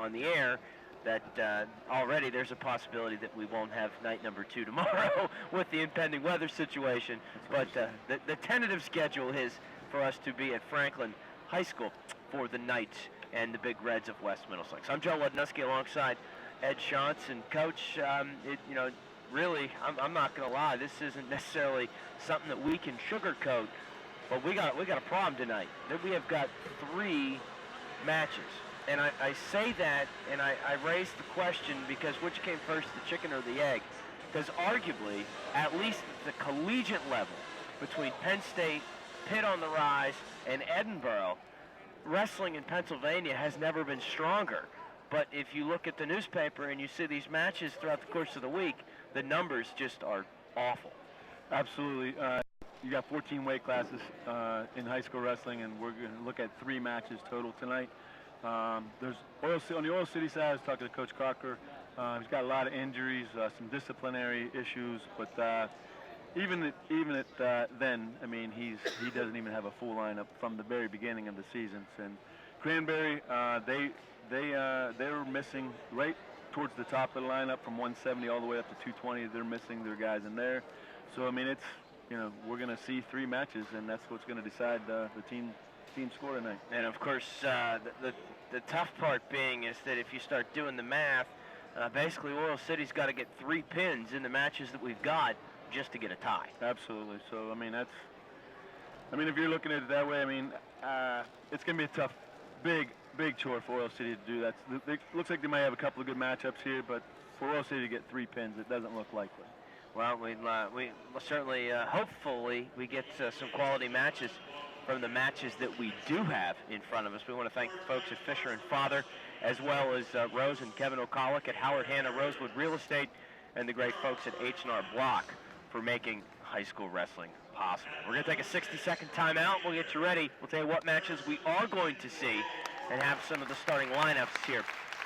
on the air that already there's a possibility that we won't have night number 2 tomorrow with the impending weather situation. But the tentative schedule is for us to be at Franklin High School for the Knights and the Big Reds of West Middlesex. I'm Joe Lednuski alongside Ed Shantz. And Coach, really, I'm not going to lie, this isn't necessarily something that we can sugarcoat, but we got a problem tonight. We have got 3 matches. And I say that, and I raise the question because which came first, the chicken or the egg? Because arguably, at least at the collegiate level, between Penn State, Pitt on the rise, and Edinboro, wrestling in Pennsylvania has never been stronger. But if you look at the newspaper and you see these matches throughout the course of the week, the numbers just are awful. Absolutely. You got 14 weight classes in high school wrestling, and we're going to look at 3 matches total tonight. There's on the Oil City side, I was talking to Coach Crocker. He's got a lot of injuries, some disciplinary issues, but even at then, I mean, he doesn't even have a full lineup from the very beginning of the season. And Cranberry, they were missing right towards the top of the lineup from 170 all the way up to 220. They're missing their guys in there. So I mean, it's we're going to see 3 matches, and that's what's going to decide the team score tonight. And of course, the tough part being is that if you start doing the math, basically Oil City's got to get 3 pins in the matches that we've got just to get a tie. Absolutely. So I mean, if you're looking at it that way, I mean, it's going to be a tough, big chore for Oil City to do that. It looks like they might have a couple of good matchups here, but for Oil City to get 3 pins, it doesn't look likely. Well, we certainly, hopefully, we get some quality matches from the matches that we do have in front of us. We want to thank the folks at Fisher and Father, as well as Rose and Kevin O'Collick at Howard Hanna Rosewood Real Estate, and the great folks at H&R Block for making high school wrestling possible. We're going to take a 60-second timeout. We'll get you ready. We'll tell you what matches we are going to see and have some of the starting lineups here.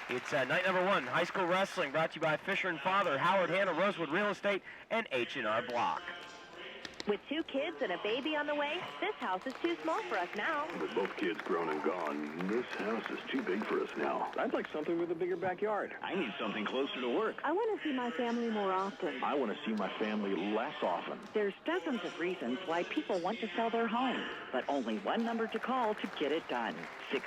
It's night number 1, high school wrestling, brought to you by Fisher and Father, Howard Hanna Rosewood Real Estate, and H&R Block. With 2 kids and a baby on the way, this house is too small for us now. With both kids grown and gone, this house is too big for us now. I'd like something with a bigger backyard. I need something closer to work. I want to see my family more often. I want to see my family less often. There's dozens of reasons why people want to sell their home, but only one number to call to get it done.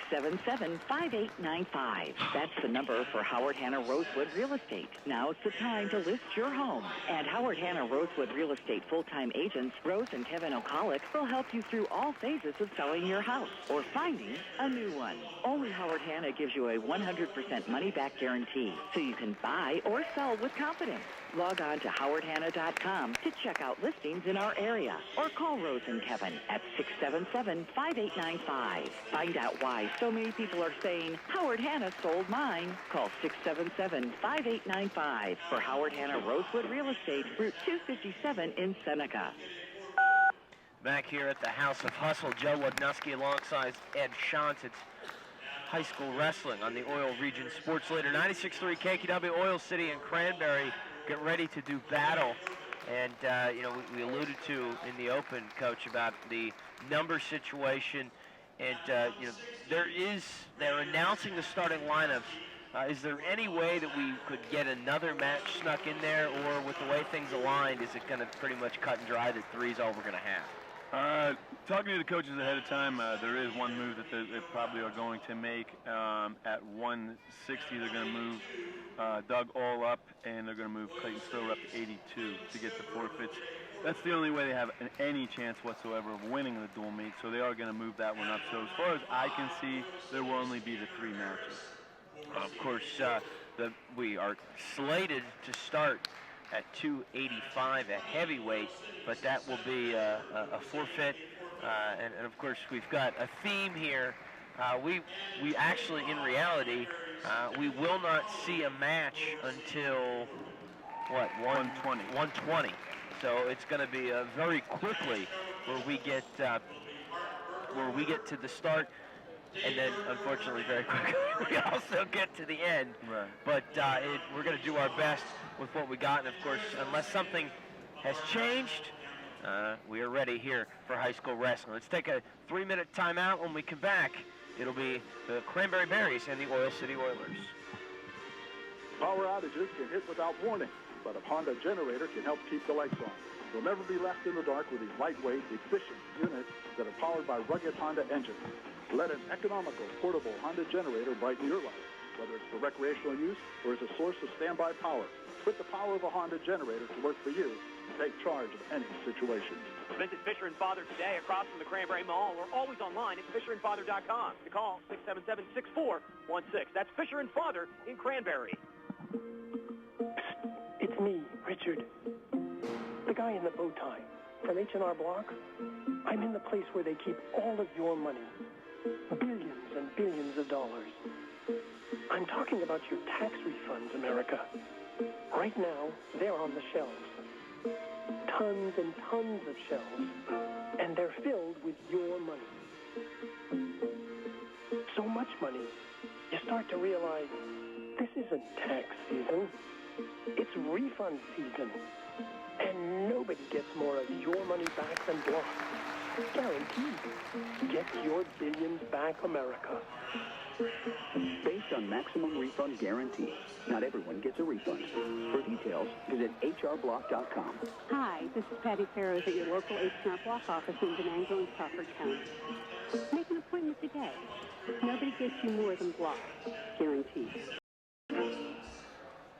677-5895. That's the number for Howard Hanna Rosewood Real Estate. Now's the time to list your home. And Howard Hanna Rosewood Real Estate full-time agents, Rose and Kevin O'Collick, will help you through all phases of selling your house or finding a new one. Only Howard Hanna gives you a 100% money-back guarantee, so you can buy or sell with confidence. Log on to howardhanna.com to check out listings in our area or call Rose and Kevin at 677-5895. Find out why so many people are saying, Howard Hanna sold mine. Call 677-5895 for Howard Hanna Rosewood Real Estate, Route 257 in Seneca. Back here at the House of Hustle, Joe Lednuski alongside Ed Shantz. It's high school wrestling on the Oil Region Sports Leader. 96.3 KKW, Oil City and Cranberry get ready to do battle. And, we alluded to in the open, Coach, about the number situation. And, they're announcing the starting lineups. Is there any way that we could get another match snuck in there, or with the way things aligned, is it going to pretty much cut and dry that 3 is all we're going to have? Talking to the coaches ahead of time, there is one move that they probably are going to make. At 160, they're going to move Doug All up, and they're going to move Clayton Stover up to 82 to get the forfeits. That's the only way they have any chance whatsoever of winning the dual meet, so they are going to move that one up. So as far as I can see, there will only be the 3 matches. Of course, we are slated to start at 285 at heavyweight, but that will be a forfeit. And of course, we've got a theme here. We actually, in reality, we will not see a match until, 120. 120. So it's going to be very quickly where we get to the start. And then, unfortunately, very quickly, we also get to the end. Right. But we're going to do our best with what we got. And, of course, unless something has changed, we are ready here for high school wrestling. Let's take a 3-minute timeout. When we come back, it'll be the Cranberry Berries and the Oil City Oilers. Power outages can hit without warning, but a Honda generator can help keep the lights on. You'll never be left in the dark with these lightweight, efficient units that are powered by rugged Honda engines. Let an economical, portable Honda generator brighten your life, whether it's for recreational use or as a source of standby power. Put the power of a Honda generator to work for you and take charge of any situation. Visit Fisher & Father today across from the Cranberry Mall or always online at fisherandfather.com. To call 677-6416. That's Fisher & Father in Cranberry. It's me, Richard. The guy in the bow tie from H&R Block. I'm in the place where they keep all of your money. Billions and billions of dollars. I'm talking about your tax refunds, America. Right now, they're on the shelves. Tons and tons of shelves. And they're filled with your money. So much money, you start to realize this isn't tax season. It's refund season. And nobody gets more of your money back than Block. Guaranteed. Get your billions back, America. Based on maximum refund guarantee. Not everyone gets a refund. For details, visit hrblock.com. Hi, this is Patty Farrows at your local H&R Block office in Venango and Crawford County. Make an appointment today. Nobody gets you more than Block. Guaranteed.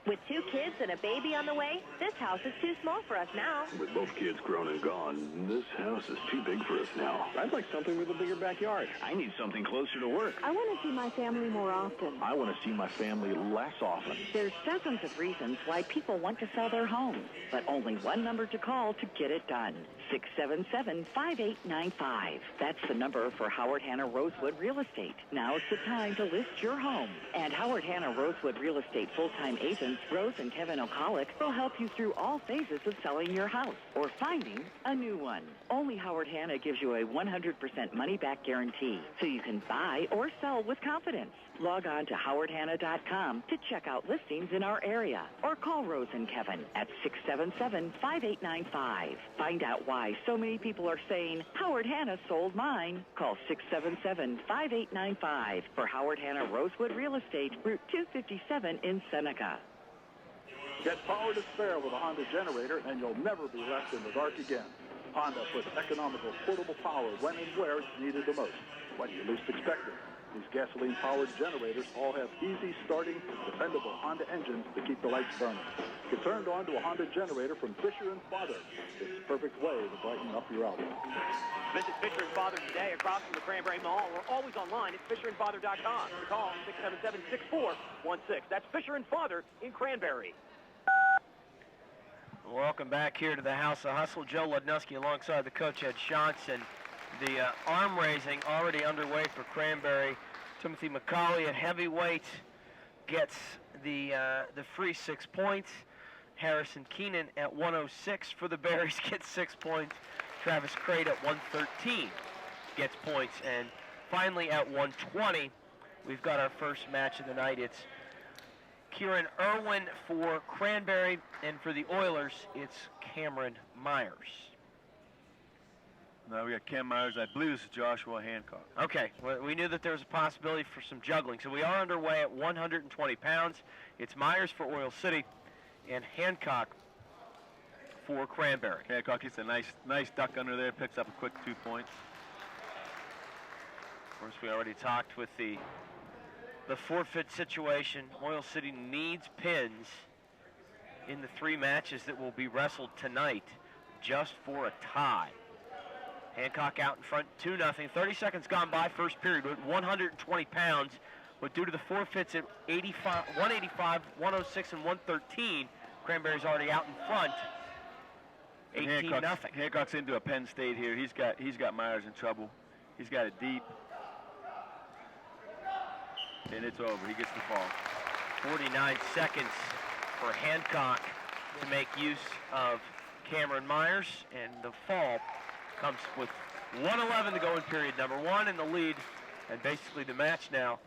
With 2 kids and a baby on the way, this house is too small for us now. With both kids grown and gone, this house is too big for us now. I'd like something with a bigger backyard. I need something closer to work. I want to see my family more often. I want to see my family less often. There's dozens of reasons why people want to sell their homes, but only one number to call to get it done. 677-5895. That's the number for Howard Hanna Rosewood Real Estate. Now's the time to list your home. And Howard Hanna Rosewood Real Estate full-time agents Rose and Kevin O'Collick will help you through all phases of selling your house or finding a new one. Only Howard Hanna gives you a 100% money-back guarantee, so you can buy or sell with confidence. Log on to howardhanna.com to check out listings in our area or call Rose and Kevin at 677-5895. Find out why so many people are saying, Howard Hanna sold mine. Call 677-5895 for Howard Hanna Rosewood Real Estate, Route 257 in Seneca. Get power to spare with a Honda generator, and you'll never be left in the dark again. Honda puts economical, portable power when and where it's needed the most, when you least expect it. These gasoline-powered generators all have easy starting, dependable Honda engines to keep the lights burning. Get turned on to a Honda generator from Fisher & Father. It's the perfect way to brighten up your outlook. Visit Fisher & Father today across from the Cranberry Mall or always online at fisherandfather.com. To call 677-6416. That's Fisher & Father in Cranberry. Welcome back here to the House of Hustle. Joe Ludnowski alongside the coach, Ed Johnson. The arm raising already underway for Cranberry. Timothy McCauley at heavyweight gets the free 6 points. Harrison Keenan at 106 for the Berries gets 6 points. Travis Crate at 113 gets points. And finally at 120, we've got our first match of the night. It's Kieran Irwin for Cranberry, and for the Oilers, it's Cameron Myers. No, we got Cam Myers. I believe this is Joshua Hancock. Okay, well, we knew that there was a possibility for some juggling, so we are underway at 120 pounds. It's Myers for Oil City and Hancock for Cranberry. Hancock gets a nice duck under there, picks up a quick 2 points. Of course, we already talked with the forfeit situation. Oil City needs pins in the 3 matches that will be wrestled tonight just for a tie. Hancock out in front, 2-0. 30 seconds gone by, first period, with 120 pounds. But due to the forfeits at 185, 106, and 113, Cranberry's already out in front, 18-0. Hancock's into a Penn State here. He's got Myers in trouble. He's got it deep. And it's over. He gets the fall. 49 seconds for Hancock to make use of Cameron Myers, and the fall comes with 1:11 to go in period number 1 in the lead, and basically the match now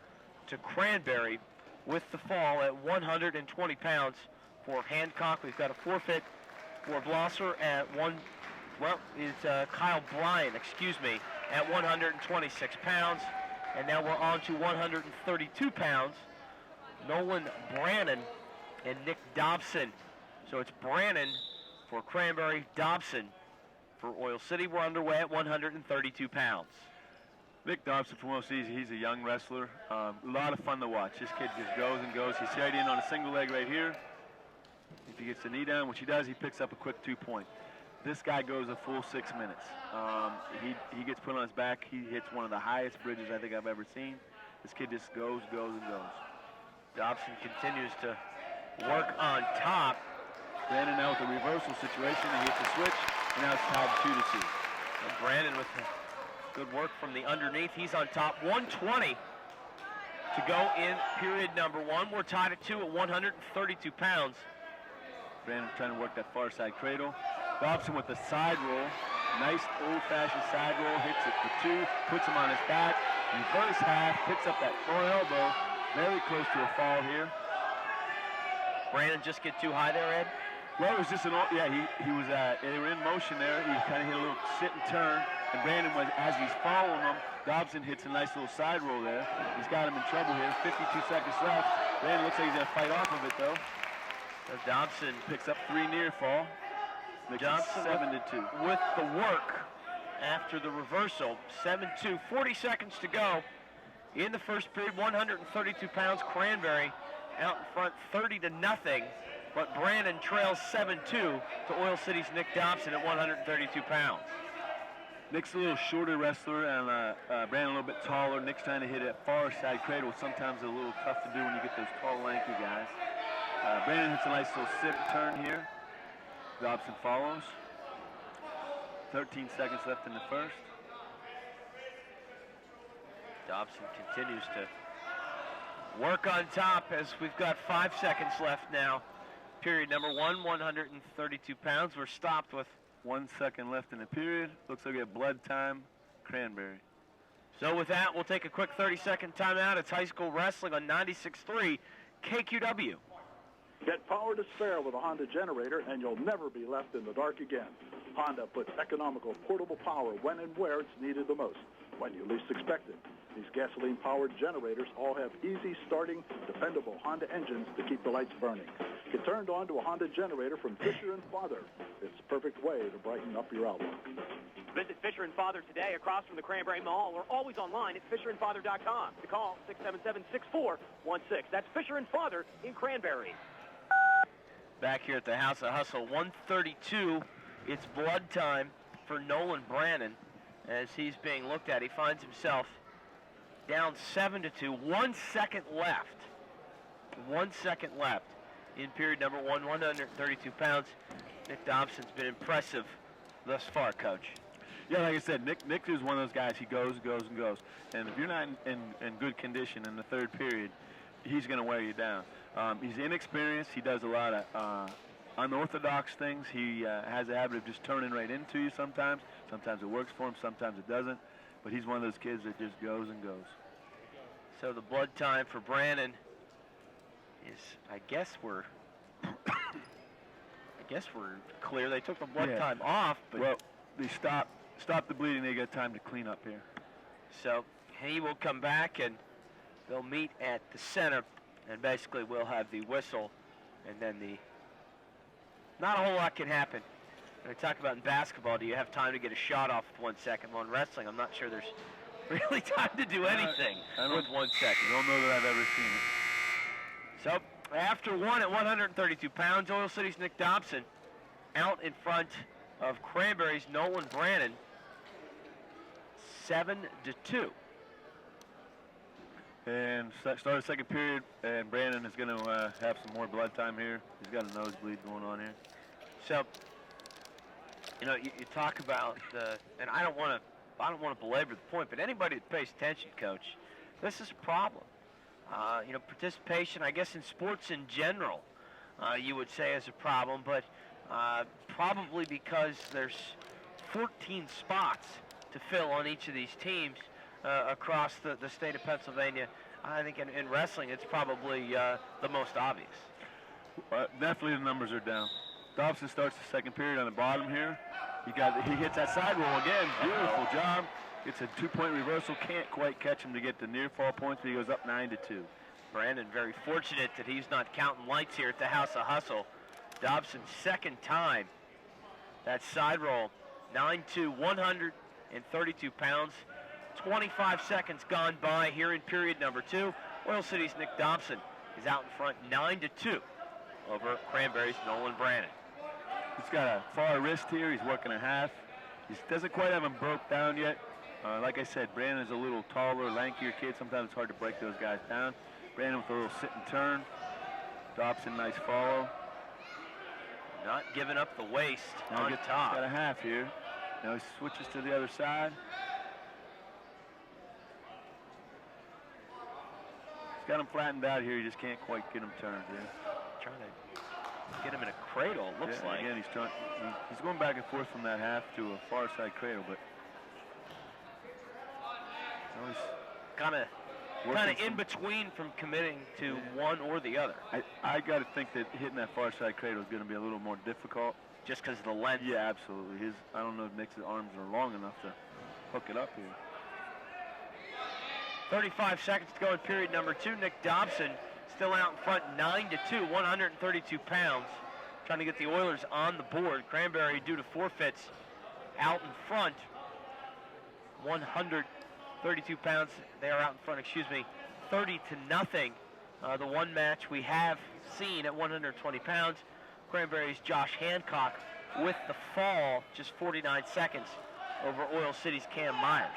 to Cranberry with the fall at 120 pounds for Hancock. We've got a forfeit for Blosser at Kyle Bryan, at 126 pounds, And now we're on to 132 pounds. Nolan Brannon and Nick Dobson. So it's Brannon for Cranberry, Dobson for Oil City. We're underway at 132 pounds. Nick Dobson from Oil City, he's a young wrestler. A lot of fun to watch. This kid just goes and goes. He's right in on a single leg right here. If he gets the knee down, which he does, he picks up a quick 2-point. This guy goes a full 6 minutes. He gets put on his back. He hits one of the highest bridges I think I've ever seen. This kid just goes, and goes. Dobson continues to work on top. Brandon now with the reversal situation. He hits the switch, and now it's tied 2-2. And Brandon with good work from the underneath. He's on top. 1:20 to go in period number 1. We're tied at 2 at 132 pounds. Brandon trying to work that far side cradle. Dobson with the side roll. Nice old-fashioned side roll. Hits it for 2. Puts him on his back. Reverse half. Picks up that far elbow. Very close to a fall here. Brandon just get too high there, Ed? Well, it was just he was, they were in motion there. He kind of hit a little sit and turn. And Brandon, as he's following him, Dobson hits a nice little side roll there. He's got him in trouble here. 52 seconds left. Brandon looks like he's going to fight off of it, though. So Dobson picks up 3 near fall. Johnson 7-2. with the work after the reversal. 7-2. 40 seconds to go in the first period. 132 pounds. Cranberry out in front 30-0. But Brandon trails 7-2 to Oil City's Nick Dobson at 132 pounds. Nick's a little shorter wrestler, and Brandon a little bit taller. Nick's trying to hit a far side cradle. Sometimes a little tough to do when you get those tall, lanky guys. Brandon hits a nice little sit and turn here. Dobson follows. 13 seconds left in the first. Dobson continues to work on top as we've got 5 seconds left now. Period number 1, 132 pounds. We're stopped with 1 second left in the period. Looks like we have blood time. Cranberry. So with that, we'll take a quick 30-second timeout. It's high school wrestling on 96.3 KQW. Get power to spare with a Honda generator, and you'll never be left in the dark again. Honda puts economical portable power when and where it's needed the most, when you least expect it. These gasoline-powered generators all have easy-starting, dependable Honda engines to keep the lights burning. Get turned on to a Honda generator from Fisher & Father. It's the perfect way to brighten up your outlook. Visit Fisher & Father today across from the Cranberry Mall or always online at fisherandfather.com. To call 677-6416. That's Fisher & Father in Cranberry. Back here at the House of Hustle, 132. It's blood time for Nolan Brannon as he's being looked at. He finds himself down 7-2. 1 second left. 1 second left in period number 1, 132 pounds. Nick Dobson's been impressive thus far, Coach. Yeah, like I said, Nick is one of those guys. He goes, and goes. And if you're not in good condition in the third period, he's going to wear you down. He's inexperienced. He does a lot of unorthodox things. He has a habit of just turning right into you sometimes. Sometimes it works for him, sometimes it doesn't. But he's one of those kids that just goes and goes. So the blood time for Brannon is, I guess we're clear. They took the blood time off, but well, they stop the bleeding. They got time to clean up here. So he will come back and they'll meet at the center, and basically we'll have the whistle, and then not a whole lot can happen. When I talk about in basketball, do you have time to get a shot off with 1 second? Well, in wrestling, I'm not sure there's really time to do anything with 1 second. I don't know that I've ever seen it. So after 1 at 132 pounds, Oil City's Nick Dobson out in front of Cranberry's Nolan Brannon, 7-2. And start the second period, and Brandon is going to have some more blood time here. He's got a nosebleed going on here. So, you know, you talk about and I don't want to belabor the point, but anybody that pays attention, Coach, this is a problem. You know, participation, I guess, in sports in general, you would say is a problem, but probably because there's 14 spots to fill on each of these teams across the state of Pennsylvania. I think in wrestling, it's probably the most obvious. Definitely the numbers are down. Dobson starts the second period on the bottom here. He hits that side roll again. Beautiful job. It's a 2-point reversal. Can't quite catch him to get the near fall points, but he goes up 9-2. Brandon very fortunate that he's not counting lights here at the House of Hustle. Dobson's second time. That side roll, 9-2, 132 pounds. 25 seconds gone by here in period number 2. Oil City's Nick Dobson is out in front 9-2 over Cranberry's Nolan Brannon. He's got a far wrist here. He's working a half. He doesn't quite have him broke down yet. Like I said, Brandon is a little taller, lankier kid. Sometimes it's hard to break those guys down. Brandon with a little sit and turn. Dobson, nice follow. Not giving up the waist now on top. Got a half here. Now he switches to the other side. He's got him flattened out here. You just can't quite get him turned here. Trying to get him in a cradle, it looks like. Again, he's going back and forth from that half to a far side cradle, but he's kind of in between from committing to one or the other. I got to think that hitting that far side cradle is going to be a little more difficult. Just because of the length? Yeah, absolutely. I don't know if Nick's arms are long enough to hook it up here. 35 seconds to go in period number 2. Nick Dobson still out in front 9-2, 132 pounds. Trying to get the Oilers on the board. Cranberry, due to forfeits, out in front. 132 pounds. They are out in front, 30-0. The one match we have seen at 120 pounds. Cranberry's Josh Hancock with the fall, just 49 seconds over Oil City's Cam Myers.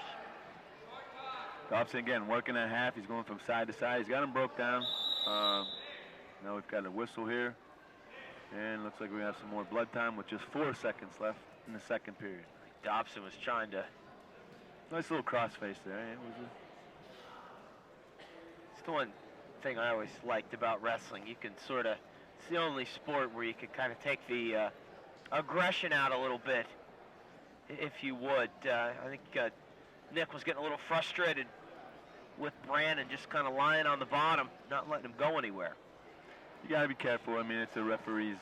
Dobson again working at half. He's going from side to side. He's got him broke down. Now we've got a whistle here. And looks like we have some more blood time with just 4 seconds left in the second period. Dobson was trying to... Nice little crossface there. It's the one thing I always liked about wrestling. You can sort of... It's the only sport where you can kind of take the aggression out a little bit, if you would. I think Nick was getting a little frustrated with Brandon just kind of lying on the bottom, not letting him go anywhere. You got to be careful. I mean, it's a referee's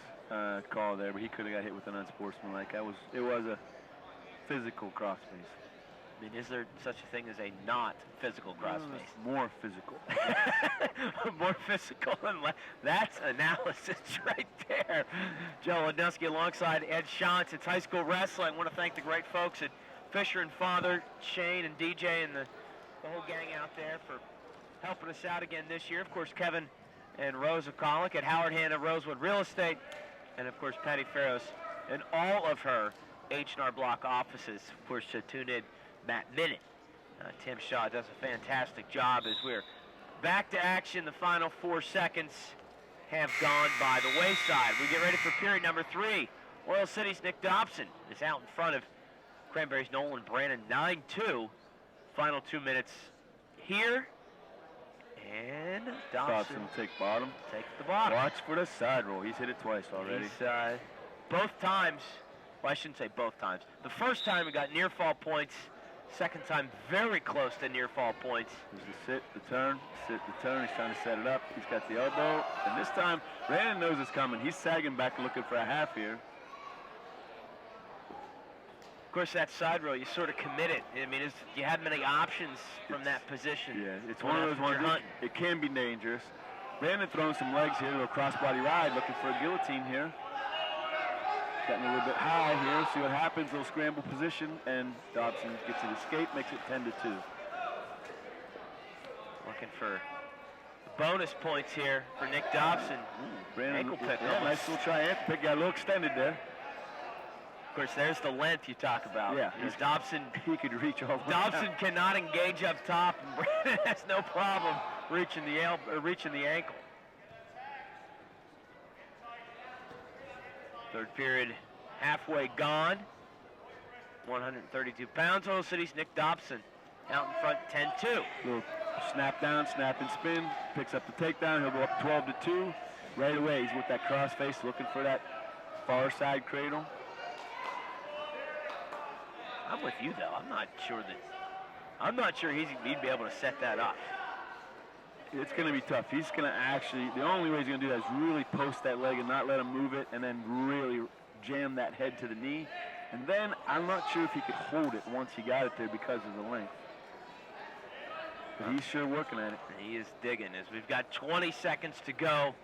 call there, but he could have got hit with an unsportsmanlike. It was a physical crossface. I mean, is there such a thing as a not physical crossface? More physical. More physical. That's analysis right there. Joe Ledusky alongside Ed Shantz. It's high school wrestling. I want to thank the great folks at Fisher and Father, Shane and DJ, and the whole gang out there for helping us out again this year. Of course, Kevin and Rose Okalik at Howard Hanna Rosewood Real Estate, and of course, Patty Farrows and all of her H&R Block offices. Of course, tune in Matt Minute. Tim Shaw does a fantastic job as we're back to action. The final 4 seconds have gone by the wayside. We get ready for period number 3. Oil City's Nick Dobson is out in front of Cranberry's Nolan Brannon, 9-2. Final 2 minutes here. And Dobson will take bottom. Takes the bottom. Watch for the side roll. He's hit it twice already. He's, both times, well, I shouldn't say both times. The first time he got near fall points. Second time very close to near fall points. There's the sit, the turn, sit, the turn. He's trying to set it up. He's got the elbow. And this time, Brandon knows it's coming. He's sagging back looking for a half here. Of course, that side row, you sort of commit it. I mean, you have many options from that position. Yeah, it's one of those ones. It can be dangerous. Brandon throwing some legs here, a little crossbody ride, looking for a guillotine here. Getting a little bit high here. See what happens. Little scramble position, and Dobson gets an escape, makes it 10-2. Looking for bonus points here for Nick Dobson. Brandon, ankle pick. Yeah, nice little triangle pick. Got a little extended there. Of course, there's the length you talk about. Yeah, Dobson. He could reach all the way Dobson down. cannot engage up top, and Brandon has no problem reaching the ankle. Third period halfway gone. 132 pounds. Oil City's Nick Dobson out in front 10-2. Little snap down, snap and spin. Picks up the takedown. He'll go up 12-2. Right away, he's with that crossface looking for that far side cradle. I'm with you, though. I'm not sure he'd be able to set that up. It's going to be tough. He's going to actually, the only way he's going to do that is really post that leg and not let him move it, and then really jam that head to the knee. And then I'm not sure if he could hold it once he got it there because of the length. But he's sure working at it. He is digging as we've got 20 seconds to go.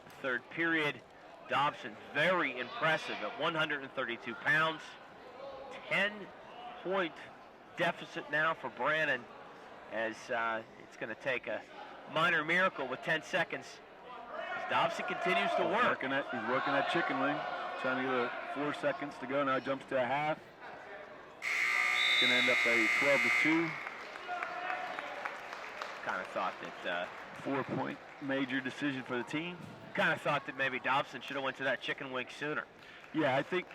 The third period. Dobson very impressive at 132 pounds. 10-point deficit now for Brannon as it's going to take a minor miracle with 10 seconds. As Dobson continues to work. He's working that chicken wing. Trying to get 4 seconds to go. Now he jumps to a half. It's going to end up a 12-2. Kind of thought that 4-point major decision for the team. Kind of thought that maybe Dobson should have went to that chicken wing sooner. Yeah, I think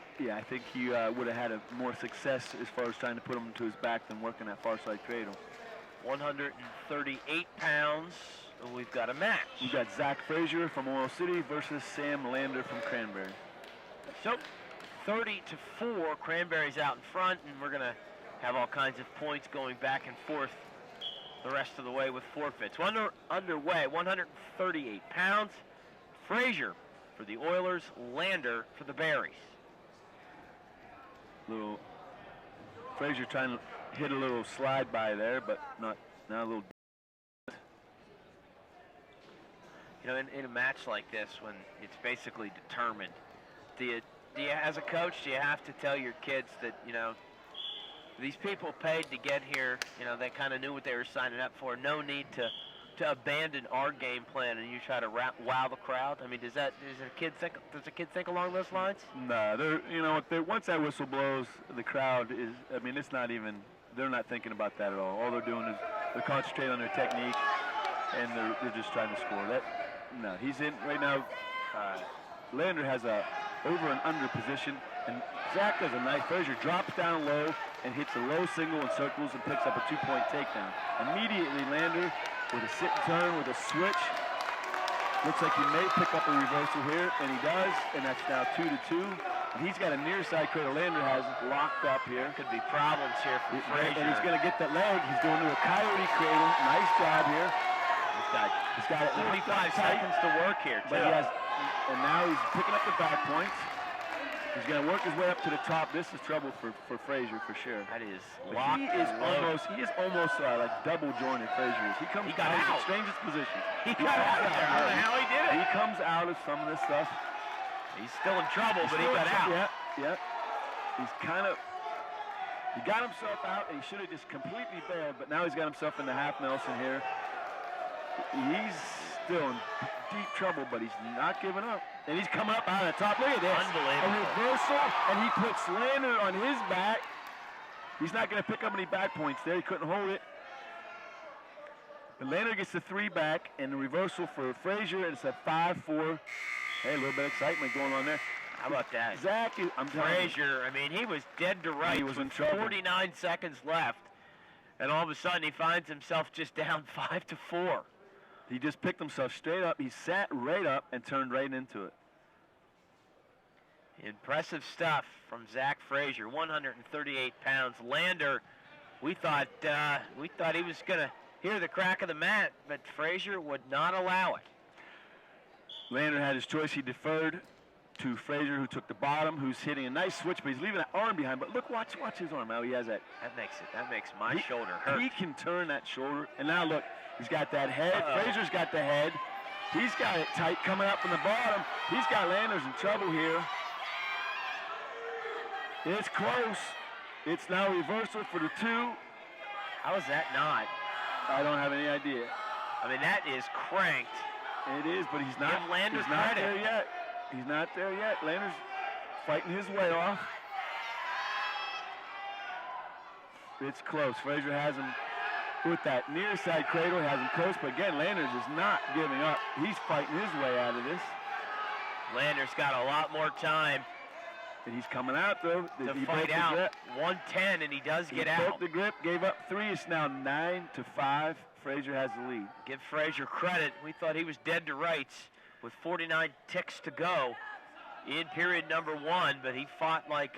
he would have had more success as far as trying to put him to his back than working that far side cradle. 138 pounds. We've got a match. We've got Zach Frazier from Oil City versus Sam Lander from Cranberry. So 30-4, Cranberry's out in front, and we're going to have all kinds of points going back and forth the rest of the way with forfeits. Underway, 138 pounds. Frazier for the Oilers, Lander for the Berries. Frazier trying to hit a little slide by there, but not a little. You know, in a match like this, when it's basically determined, do you, as a coach, do you have to tell your kids that, you know, these people paid to get here, you know, they kind of knew what they were signing up for. No need to abandon our game plan and you try to wow the crowd? I mean, does a kid think along those lines? No, once that whistle blows, the crowd is, I mean, it's not even, they're not thinking about that at all. All they're doing is they're concentrating on their technique and they're just trying to score. He's in right now. Lander has a over and under position, and Zach does a nice. Frazier drops down low and hits a low single and circles and picks up a 2-point takedown. Immediately, Lander with a sit and turn with a switch. Looks like he may pick up a reversal here, and he does, and that's now 2-2. And he's got a near side cradle. Lander has locked up here. Could be problems here for Frazier. And he's going to get that leg. He's going to a coyote cradle. Nice job here. He's got 45 seconds to work here, too. And now he's picking up the back points. He's going to work his way up to the top. This is trouble for Frazier for sure. That is locked. He is almost like double jointed. Frazier is. He got out of the strangest position. He got out of there. I don't know how he did it. He comes out of some of this stuff. He's still in trouble, but he got out. Yeah. He got himself out, and he should have just completely bailed, but now he's got himself in the half Nelson here. He's still in deep trouble, but he's not giving up. And he's coming up out of the top. Look at this. Unbelievable. A reversal, and he puts Lander on his back. He's not going to pick up any back points there. He couldn't hold it. But Lander gets the 3 back, and the reversal for Frazier, and it's a 5-4. Hey, a little bit of excitement going on there. How about that? Zach, Frazier, I mean, he was dead to rights. He was in trouble. 49 seconds left. And all of a sudden, he finds himself just down 5-4. He just picked himself straight up. He sat right up and turned right into it. Impressive stuff from Zach Frazier, 138 pounds. Lander, we thought he was going to hear the crack of the mat, but Frazier would not allow it. Lander had his choice. He deferred to Frazier, who took the bottom, who's hitting a nice switch, but he's leaving that arm behind. But look, watch his arm. How he has that. That makes my shoulder hurt. He can turn that shoulder. And now look, he's got that head. Frazier's got the head. He's got it tight coming up from the bottom. He's got Landers in trouble here. It's close. It's now reversal for the 2. How is that not? I don't have any idea. I mean, that is cranked. It is, but he's not there yet. He's not there yet. Lander's fighting his way off. It's close. Frazier has him with that near side cradle. Has him close, but again, Landers is not giving up. He's fighting his way out of this. Lander's got a lot more time. And he's coming out, though. To fight out. 110, and he does get out. He broke the grip, gave up 3. It's now 9-5. Frazier has the lead. Give Frazier credit. We thought he was dead to rights with 49 ticks to go in period number 1, but he fought like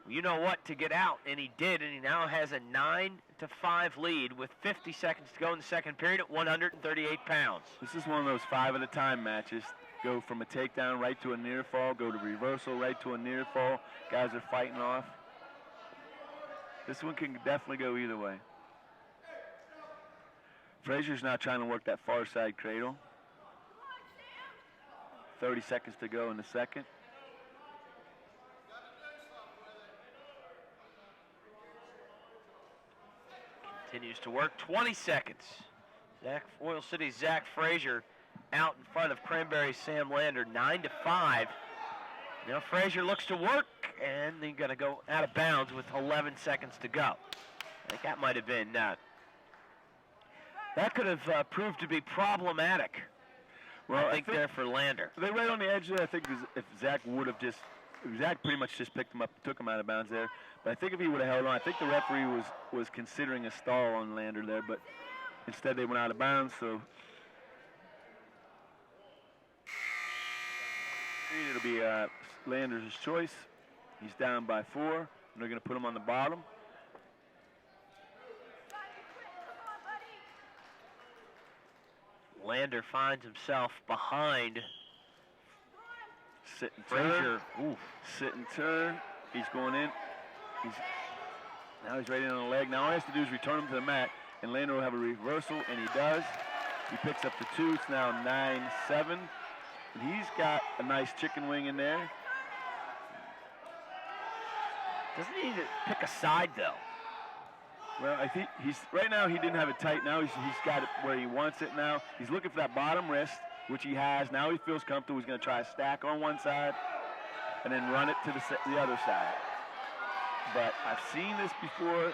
you know what to get out, and he did, and he now has a 9-5 lead with 50 seconds to go in the second period at 138 pounds. This is one of those 5 at a time matches. go from a takedown right to a near fall, go to reversal right to a near fall. Guys are fighting off. This one can definitely go either way. Frazier's now trying to work that far side cradle. 30 seconds to go in the second. Continues to work. 20 seconds. Oil City's Zach Frazier out in front of Cranberry's Sam Lander, 9-5. Now Frazier looks to work, and they're going to go out of bounds with 11 seconds to go. I think that might have been, that could have proved to be problematic. Well, I think there for Lander. They're right on the edge there. I think if Zach would have Zach pretty much just picked him up, took him out of bounds there. But I think if he would have held on, I think the referee was considering a stall on Lander there, but instead they went out of bounds, so it'll be Lander's choice. He's down by 4, and they're going to put him on the bottom. Lander finds himself behind sit and Frazier. Turn. Sit and turn. He's going in. Now he's right in on the leg. Now all he has to do is return him to the mat, and Lander will have a reversal, and he does. He picks up the 2. It's now 9-7. And he's got a nice chicken wing in there. Doesn't he need to pick a side, though? Well, I think right now he didn't have it tight. Now he's got it where he wants it now. He's looking for that bottom wrist, which he has. Now he feels comfortable. He's going to try a stack on one side and then run it to the other side. But I've seen this before,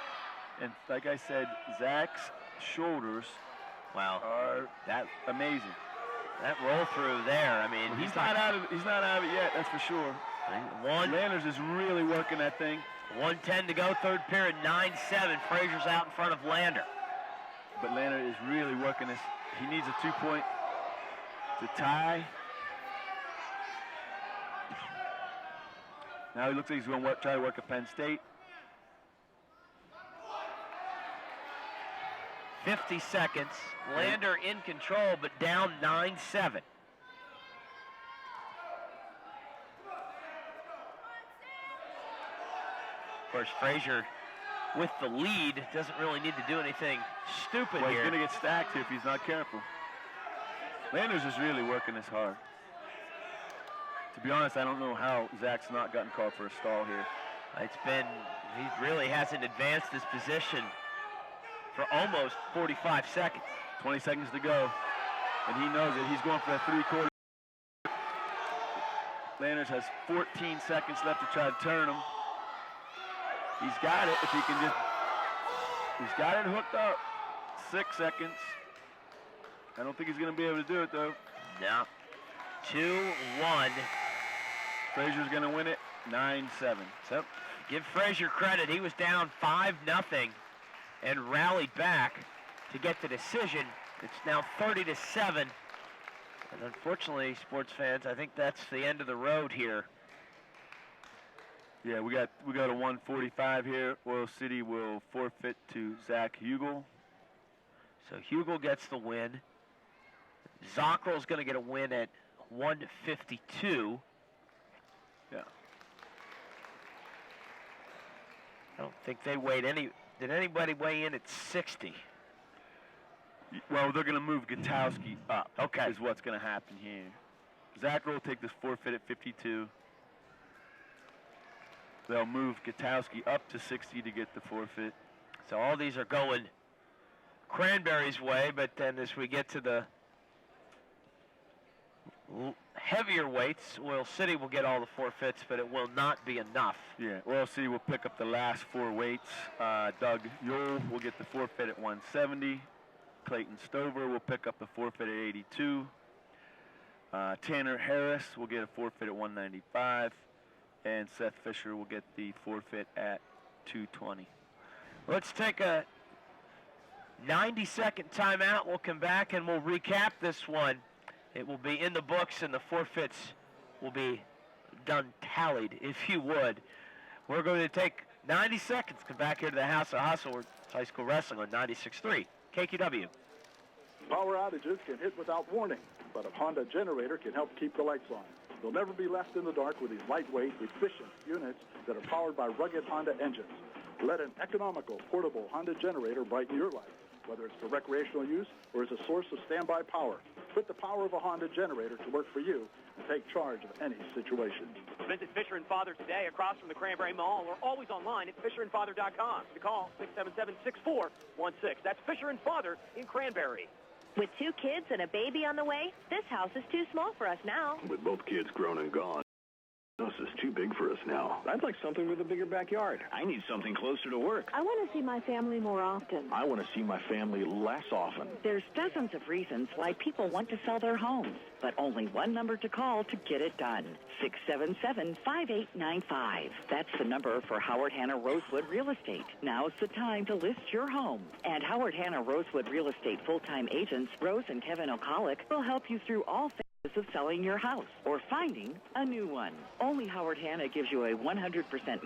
and like I said, Zach's shoulders are that amazing. That roll through there, I mean, he's not out of it yet, that's for sure. Landers is really working that thing. 1:10 to go, third period, 9-7. Frazier's out in front of Lander. But Lander is really working this. He needs a 2-point to tie. Now he looks like he's going to try to work at Penn State. 50 seconds. Lander in control, but down 9-7. Of course, Frazier, with the lead, doesn't really need to do anything stupid here. He's going to get stacked here if he's not careful. Landers is really working this hard. To be honest, I don't know how Zach's not gotten called for a stall here. He really hasn't advanced his position for almost 45 seconds. 20 seconds to go, and he knows it. He's going for that 3/4. Landers has 14 seconds left to try to turn him. He's got it if he can just, he's got it hooked up. 6 seconds. I don't think he's going to be able to do it, though. No. 2-1. Frazier's going to win it, 9-7. So, give Frazier credit. He was down 5-0 and rallied back to get the decision. It's now 30-7. And unfortunately, sports fans, I think that's the end of the road here. Yeah, we got a 145 here. Oil City will forfeit to Zach Hugel. So Hugel gets the win. Zockrell's going to get a win at 152. Yeah. I don't think they weighed any. Did anybody weigh in at 60? Well, they're going to move Gutowski up. Okay. Is what's going to happen here. Zockrell will take this forfeit at 52. They'll move Gutowski up to 60 to get the forfeit. So all these are going Cranberry's way, but then as we get to the heavier weights, Oil City will get all the forfeits, but it will not be enough. Yeah, Oil City will pick up the last 4 weights. Doug Yule will get the forfeit at 170. Clayton Stover will pick up the forfeit at 82. Tanner Harris will get a forfeit at 195. And Seth Fisher will get the forfeit at 220. Let's take a 90-second timeout. We'll come back and we'll recap this one. It will be in the books and the forfeits will be done tallied, if you would. We're going to take 90 seconds. Come back here to the House of Hustle, or high school wrestling on 96.3 KQW. Power outages can hit without warning, but a Honda generator can help keep the lights on. You'll never be left in the dark with these lightweight, efficient units that are powered by rugged Honda engines. Let an economical, portable Honda generator brighten your life, whether it's for recreational use or as a source of standby power. Put the power of a Honda generator to work for you and take charge of any situation. Visit Fisher and Father today across from the Cranberry Mall or always online at fisherandfather.com. To call 677-6416. That's Fisher and Father in Cranberry. With 2 kids and a baby on the way, this house is too small for us now. With both kids grown and gone, this house is too big for us now. I'd like something with a bigger backyard. I need something closer to work. I want to see my family more often. I want to see my family less often. There's dozens of reasons why people want to sell their homes, but only one number to call to get it done. 677-5895. That's the number for Howard Hanna Rosewood Real Estate. Now's the time to list your home. And Howard Hanna Rosewood Real Estate full-time agents, Rose and Kevin O'Collick, will help you through all phases of selling your house or finding a new one. Only Howard Hanna gives you a 100%